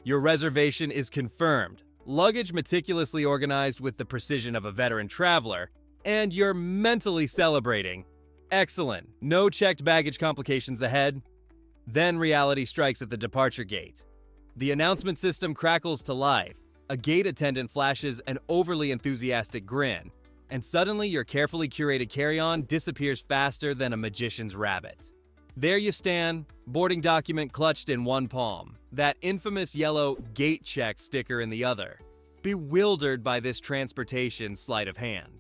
Your reservation is confirmed, luggage meticulously organized with the precision of a veteran traveler, and you're mentally celebrating. Excellent, no checked baggage complications ahead. Then reality strikes at the departure gate. The announcement system crackles to life. A gate attendant flashes an overly enthusiastic grin, and suddenly your carefully curated carry-on disappears faster than a magician's rabbit. There you stand, boarding document clutched in one palm, that infamous yellow gate check sticker in the other, bewildered by this transportation sleight of hand.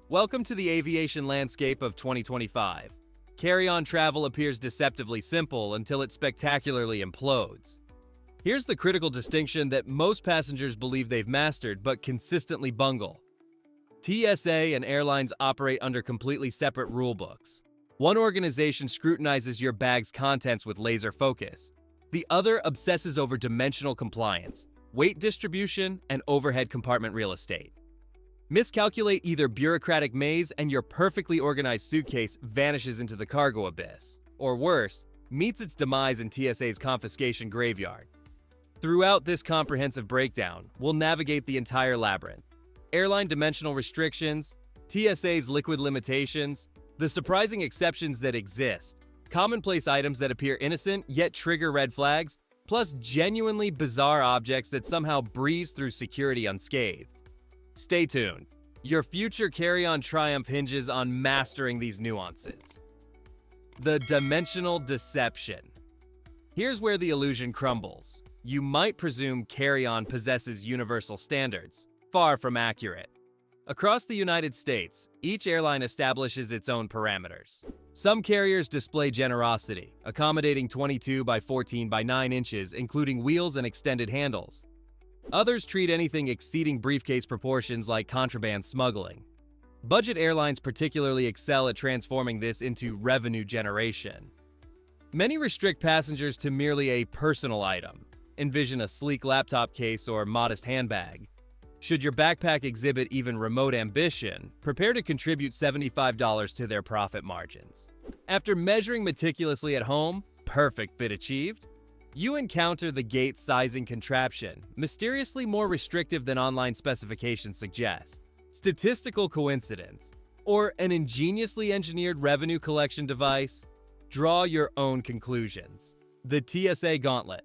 Welcome to the aviation landscape of 2025. Carry-on travel appears deceptively simple until it spectacularly implodes. Here's the critical distinction that most passengers believe they've mastered but consistently bungle. TSA and airlines operate under completely separate rulebooks. One organization scrutinizes your bag's contents with laser focus. The other obsesses over dimensional compliance, weight distribution, and overhead compartment real estate. Miscalculate either bureaucratic maze and your perfectly organized suitcase vanishes into the cargo abyss, or worse, meets its demise in TSA's confiscation graveyard. Throughout this comprehensive breakdown, we'll navigate the entire labyrinth. Airline dimensional restrictions, TSA's liquid limitations, the surprising exceptions that exist, commonplace items that appear innocent yet trigger red flags, plus genuinely bizarre objects that somehow breeze through security unscathed. Stay tuned. Your future carry-on triumph hinges on mastering these nuances. The dimensional deception. Here's where the illusion crumbles. You might presume carry-on possesses universal standards. Far from accurate. Across the United States, each airline establishes its own parameters. Some carriers display generosity, accommodating 22 by 14 by 9 inches, including wheels and extended handles. Others treat anything exceeding briefcase proportions like contraband smuggling. Budget airlines particularly excel at transforming this into revenue generation. Many restrict passengers to merely a personal item. Envision a sleek laptop case or modest handbag. Should your backpack exhibit even remote ambition, prepare to contribute $75 to their profit margins. After measuring meticulously at home, perfect fit achieved, you encounter the gate sizing contraption, mysteriously more restrictive than online specifications suggest. Statistical coincidence? Or an ingeniously engineered revenue collection device? Draw your own conclusions. The TSA Gauntlet.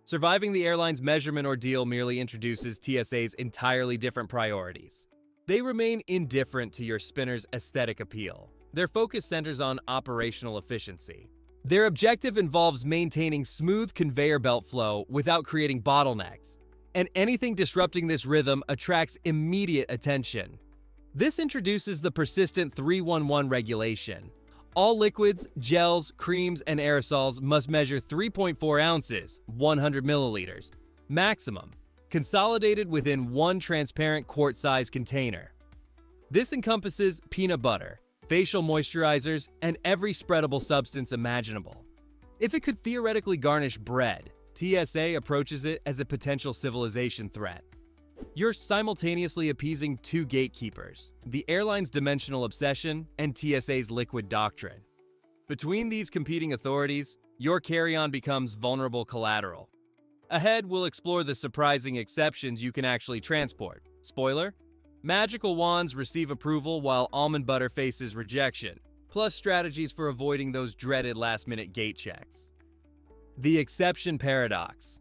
Surviving the airline's measurement ordeal merely introduces TSA's entirely different priorities. They remain indifferent to your spinner's aesthetic appeal. Their focus centers on operational efficiency. Their objective involves maintaining smooth conveyor belt flow without creating bottlenecks, and anything disrupting this rhythm attracts immediate attention. This introduces the persistent 311 regulation. All liquids, gels, creams, and aerosols must measure 3.4 ounces, 100 milliliters, maximum, consolidated within one transparent quart-sized container. This encompasses peanut butter, facial moisturizers, and every spreadable substance imaginable. If it could theoretically garnish bread, TSA approaches it as a potential civilization threat. You're simultaneously appeasing two gatekeepers, the airline's dimensional obsession and TSA's liquid doctrine. Between these competing authorities, your carry-on becomes vulnerable collateral. Ahead, we'll explore the surprising exceptions you can actually transport. Spoiler? Magical wands receive approval while almond butter faces rejection, plus strategies for avoiding those dreaded last-minute gate checks. The exception paradox.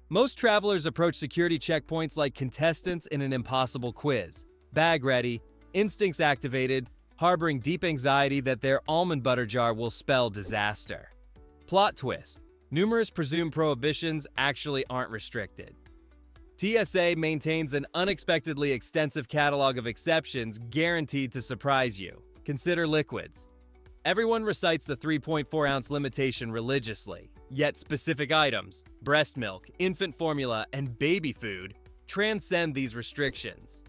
Most travelers approach security checkpoints like contestants in an impossible quiz, bag ready, instincts activated, harboring deep anxiety that their almond butter jar will spell disaster. Plot twist: numerous presumed prohibitions actually aren't restricted. TSA maintains an unexpectedly extensive catalog of exceptions guaranteed to surprise you. Consider liquids. Everyone recites the 3.4-ounce limitation religiously, yet specific items, breast milk, infant formula, and baby food, transcend these restrictions.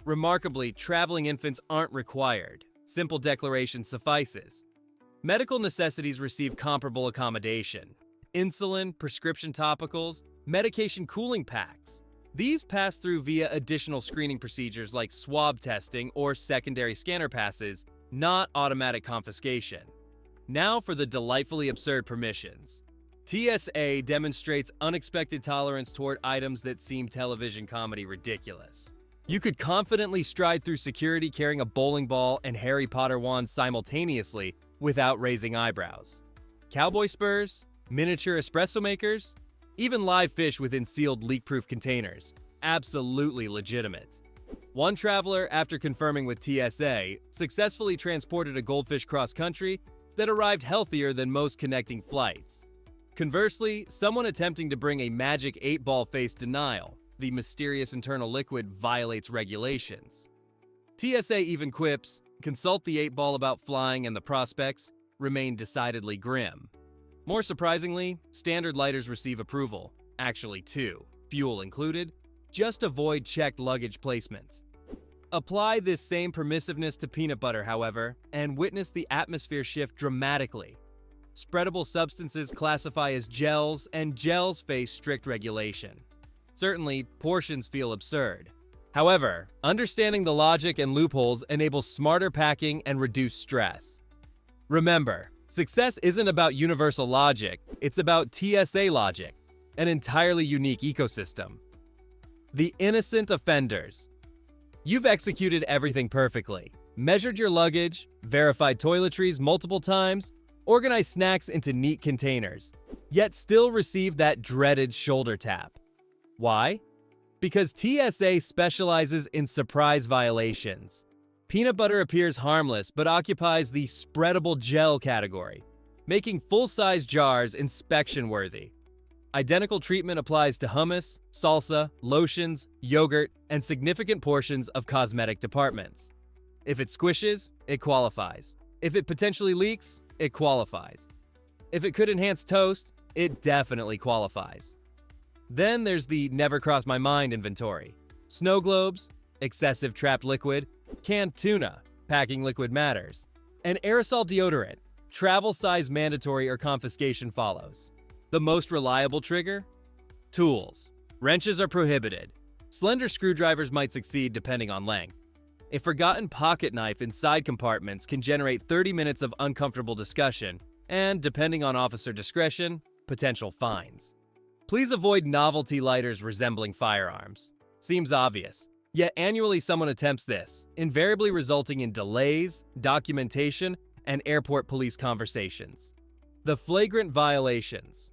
Remarkably, traveling infants aren't required. Simple declaration suffices. Medical necessities receive comparable accommodation. Insulin, prescription topicals, medication cooling packs. These pass through via additional screening procedures like swab testing or secondary scanner passes, not automatic confiscation. Now for the delightfully absurd permissions. TSA demonstrates unexpected tolerance toward items that seem television comedy ridiculous. You could confidently stride through security carrying a bowling ball and Harry Potter wand simultaneously without raising eyebrows. Cowboy spurs, miniature espresso makers, even live fish within sealed leak-proof containers. Absolutely legitimate. One traveler, after confirming with TSA, successfully transported a goldfish cross-country that arrived healthier than most connecting flights. Conversely, someone attempting to bring a magic 8-ball faced denial. The mysterious internal liquid violates regulations. TSA even quips, consult the 8-ball about flying and the prospects remain decidedly grim. More surprisingly, standard lighters receive approval, actually 2, fuel included. Just avoid checked luggage placement. Apply this same permissiveness to peanut butter, however, and witness the atmosphere shift dramatically. Spreadable substances classify as gels, and gels face strict regulation. Certainly, portions feel absurd. However, understanding the logic and loopholes enables smarter packing and reduced stress. Remember, success isn't about universal logic, it's about TSA logic, an entirely unique ecosystem. The innocent offenders. You've executed everything perfectly. Measured your luggage, verified toiletries multiple times, organized snacks into neat containers, yet still received that dreaded shoulder tap. Why? Because TSA specializes in surprise violations. Peanut butter appears harmless but occupies the spreadable gel category, making full-size jars inspection-worthy. Identical treatment applies to hummus, salsa, lotions, yogurt, and significant portions of cosmetic departments. If it squishes, it qualifies. If it potentially leaks, it qualifies. If it could enhance toast, it definitely qualifies. Then there's the never crossed my mind inventory. Snow globes, excessive trapped liquid, canned tuna, packing liquid matters, and aerosol deodorant, travel size mandatory or confiscation follows. The most reliable trigger? Tools. Wrenches are prohibited. Slender screwdrivers might succeed depending on length. A forgotten pocket knife in side compartments can generate 30 minutes of uncomfortable discussion and, depending on officer discretion, potential fines. Please avoid novelty lighters resembling firearms. Seems obvious. Yet annually someone attempts this, invariably resulting in delays, documentation, and airport police conversations. The flagrant violations.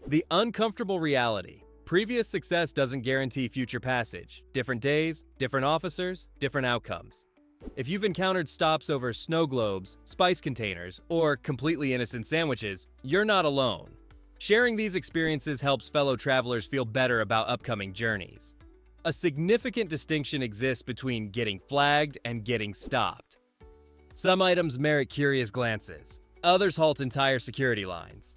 The uncomfortable reality. Previous success doesn't guarantee future passage. Different days, different officers, different outcomes. If you've encountered stops over snow globes, spice containers, or completely innocent sandwiches, you're not alone. Sharing these experiences helps fellow travelers feel better about upcoming journeys. A significant distinction exists between getting flagged and getting stopped. Some items merit curious glances. Others halt entire security lines.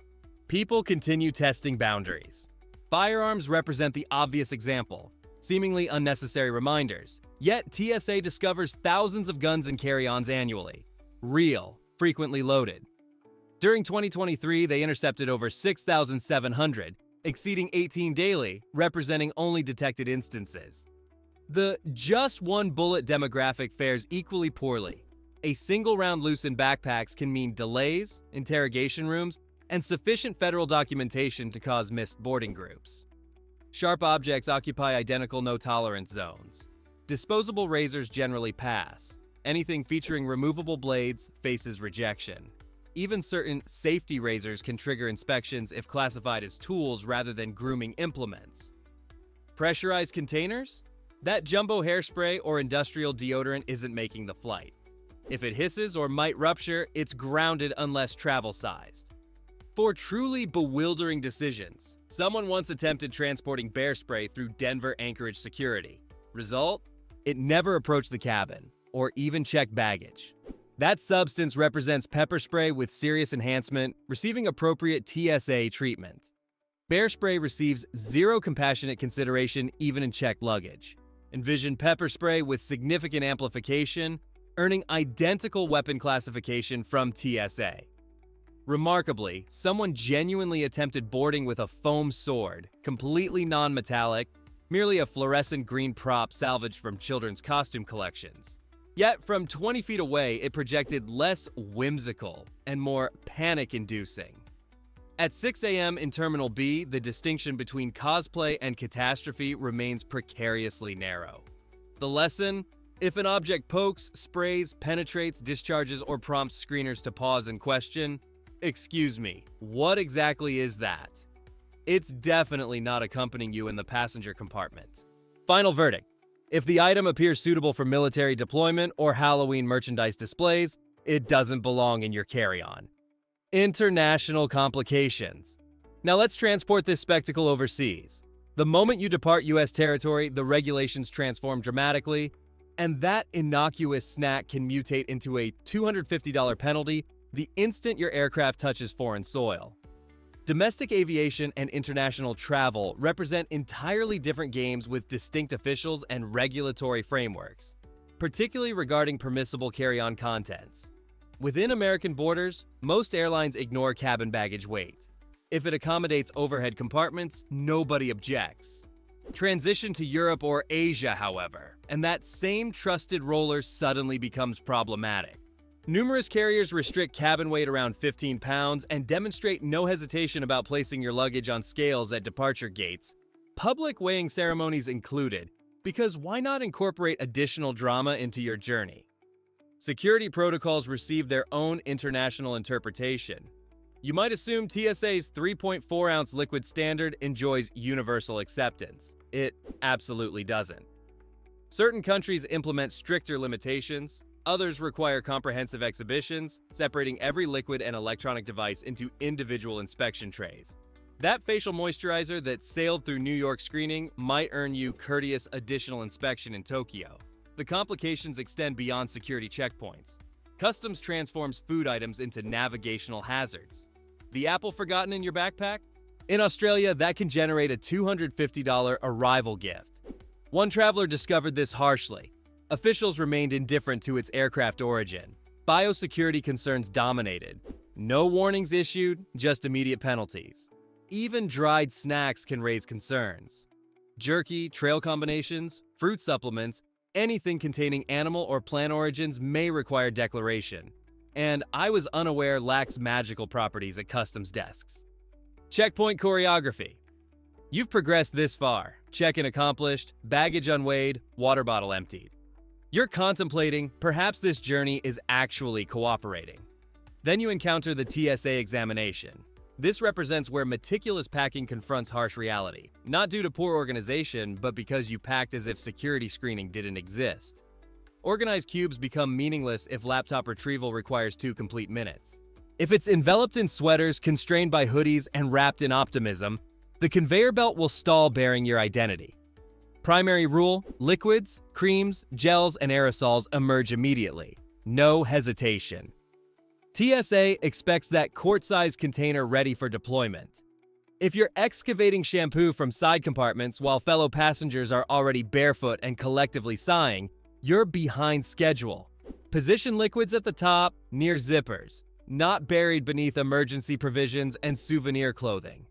People continue testing boundaries. Firearms represent the obvious example, seemingly unnecessary reminders. Yet TSA discovers thousands of guns and carry-ons annually. Real, frequently loaded. During 2023, they intercepted over 6,700, exceeding 18 daily, representing only detected instances. The just one bullet demographic fares equally poorly. A single round loose in backpacks can mean delays, interrogation rooms, and sufficient federal documentation to cause missed boarding groups. Sharp objects occupy identical no-tolerance zones. Disposable razors generally pass. Anything featuring removable blades faces rejection. Even certain safety razors can trigger inspections if classified as tools rather than grooming implements. Pressurized containers? That jumbo hairspray or industrial deodorant isn't making the flight. If it hisses or might rupture, it's grounded unless travel-sized. For truly bewildering decisions, someone once attempted transporting bear spray through Denver Anchorage security. Result? It never approached the cabin, or even checked baggage. That substance represents pepper spray with serious enhancement, receiving appropriate TSA treatment. Bear spray receives zero compassionate consideration even in checked luggage. Envision pepper spray with significant amplification, earning identical weapon classification from TSA. Remarkably, someone genuinely attempted boarding with a foam sword, completely non-metallic, merely a fluorescent green prop salvaged from children's costume collections. Yet, from 20 feet away, it projected less whimsical and more panic-inducing. At 6 a.m. in Terminal B, the distinction between cosplay and catastrophe remains precariously narrow. The lesson? If an object pokes, sprays, penetrates, discharges, or prompts screeners to pause and question, excuse me, what exactly is that? It's definitely not accompanying you in the passenger compartment. Final verdict. If the item appears suitable for military deployment or Halloween merchandise displays, it doesn't belong in your carry-on. International complications. Now let's transport this spectacle overseas. The moment you depart U.S. territory, the regulations transform dramatically, and that innocuous snack can mutate into a $250 penalty the instant your aircraft touches foreign soil. Domestic aviation and international travel represent entirely different games with distinct officials and regulatory frameworks, particularly regarding permissible carry-on contents. Within American borders, most airlines ignore cabin baggage weight. If it accommodates overhead compartments, nobody objects. Transition to Europe or Asia, however, and that same trusted roller suddenly becomes problematic. Numerous carriers restrict cabin weight around 15 pounds and demonstrate no hesitation about placing your luggage on scales at departure gates, public weighing ceremonies included, because why not incorporate additional drama into your journey? Security protocols receive their own international interpretation. You might assume TSA's 3.4-ounce liquid standard enjoys universal acceptance. It absolutely doesn't. Certain countries implement stricter limitations, others require comprehensive exhibitions, separating every liquid and electronic device into individual inspection trays. That facial moisturizer that sailed through New York screening might earn you courteous additional inspection in Tokyo. The complications extend beyond security checkpoints. Customs transforms food items into navigational hazards. The apple forgotten in your backpack? In Australia, that can generate a $250 arrival gift. One traveler discovered this harshly. Officials remained indifferent to its aircraft origin. Biosecurity concerns dominated. No warnings issued, just immediate penalties. Even dried snacks can raise concerns. Jerky, trail combinations, fruit supplements, anything containing animal or plant origins may require declaration. And I was unaware lacks magical properties at customs desks. Checkpoint choreography. You've progressed this far. Check-in accomplished, baggage unweighed, water bottle emptied. You're contemplating, perhaps this journey is actually cooperating. Then you encounter the TSA examination. This represents where meticulous packing confronts harsh reality, not due to poor organization, but because you packed as if security screening didn't exist. Organized cubes become meaningless if laptop retrieval requires 2 complete minutes. If it's enveloped in sweaters, constrained by hoodies, and wrapped in optimism, the conveyor belt will stall bearing your identity. Primary rule: liquids, creams, gels, and aerosols emerge immediately. No hesitation. TSA expects that quart-sized container ready for deployment. If you're excavating shampoo from side compartments while fellow passengers are already barefoot and collectively sighing, you're behind schedule. Position liquids at the top, near zippers, not buried beneath emergency provisions and souvenir clothing.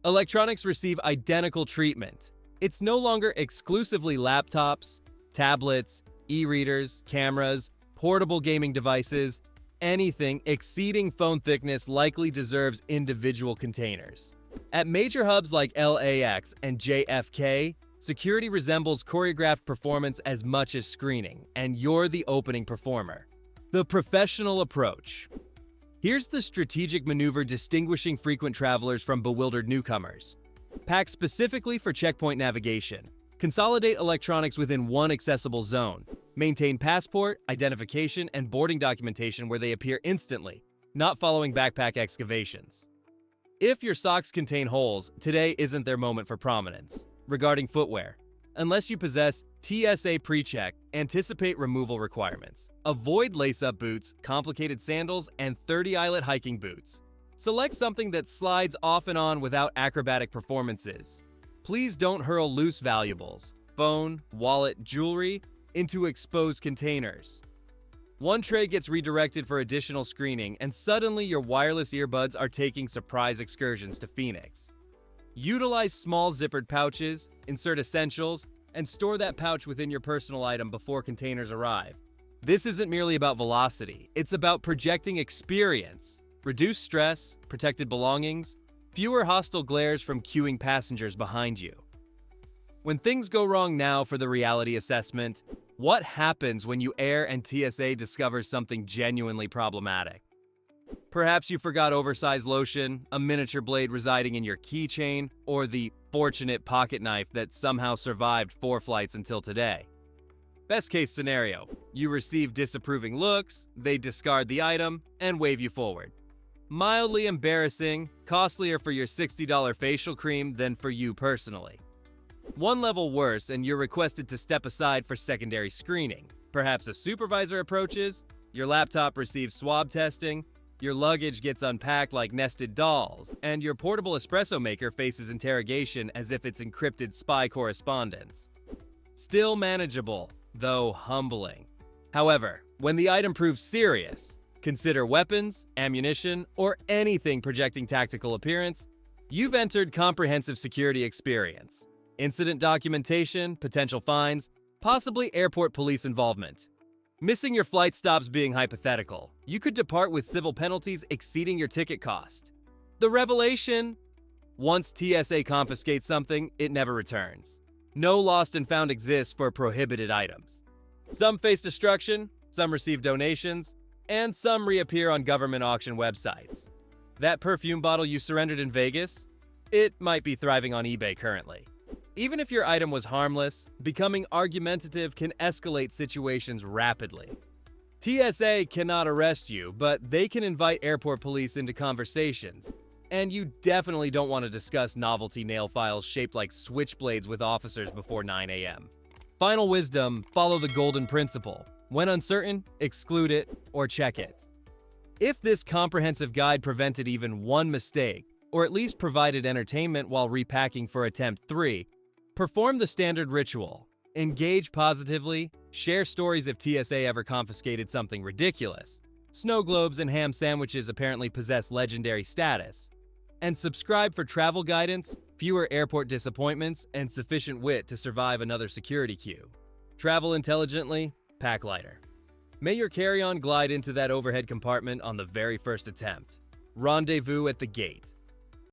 Electronics receive identical treatment. It's no longer exclusively laptops, tablets, e-readers, cameras, portable gaming devices. Anything exceeding phone thickness likely deserves individual containers. At major hubs like LAX and JFK, security resembles choreographed performance as much as screening, and you're the opening performer. The professional approach. Here's the strategic maneuver distinguishing frequent travelers from bewildered newcomers. Pack specifically for checkpoint navigation. Consolidate electronics within one accessible zone. Maintain passport, identification, and boarding documentation where they appear instantly, not following backpack excavations. If your socks contain holes, today isn't their moment for prominence. Regarding footwear, unless you possess TSA PreCheck, anticipate removal requirements. Avoid lace-up boots, complicated sandals, and 30-eyelet hiking boots. Select something that slides off and on without acrobatic performances. Please don't hurl loose valuables, phone, wallet, jewelry, into exposed containers. One tray gets redirected for additional screening, and suddenly your wireless earbuds are taking surprise excursions to Phoenix. Utilize small zippered pouches, insert essentials, and store that pouch within your personal item before containers arrive. This isn't merely about velocity, it's about projecting experience. Reduce stress, protected belongings, Fewer hostile glares from queuing passengers behind you. When things go wrong now for the reality assessment, what happens when you Air and TSA discovers something genuinely problematic? Perhaps you forgot oversized lotion, a miniature blade residing in your keychain, or the fortunate pocket knife that somehow survived 4 flights until today. Best case scenario, you receive disapproving looks, they discard the item, and wave you forward. Mildly embarrassing, costlier for your $60 facial cream than for you personally. One level worse, and you're requested to step aside for secondary screening. Perhaps a supervisor approaches, your laptop receives swab testing, your luggage gets unpacked like nested dolls, and your portable espresso maker faces interrogation as if it's encrypted spy correspondence. Still manageable, though humbling. However, when the item proves serious, consider weapons, ammunition, or anything projecting tactical appearance, you've entered comprehensive security experience. Incident documentation, potential fines, possibly airport police involvement. Missing your flight stops being hypothetical. You could depart with civil penalties exceeding your ticket cost. The revelation: once TSA confiscates something, it never returns. No lost and found exists for prohibited items. Some face destruction, some receive donations, and some reappear on government auction websites. That perfume bottle you surrendered in Vegas? It might be thriving on eBay currently. Even if your item was harmless, becoming argumentative can escalate situations rapidly. TSA cannot arrest you, but they can invite airport police into conversations. And you definitely don't want to discuss novelty nail files shaped like switchblades with officers before 9 a.m. Final wisdom: follow the golden principle. When uncertain, exclude it or check it. If this comprehensive guide prevented even one mistake, or at least provided entertainment while repacking for attempt 3, perform the standard ritual. Engage positively, share stories if TSA ever confiscated something ridiculous. Snow globes and ham sandwiches apparently possess legendary status. And subscribe for travel guidance, fewer airport disappointments, and sufficient wit to survive another security queue. Travel intelligently, pack lighter. May your carry-on glide into that overhead compartment on the very first attempt. Rendezvous at the gate.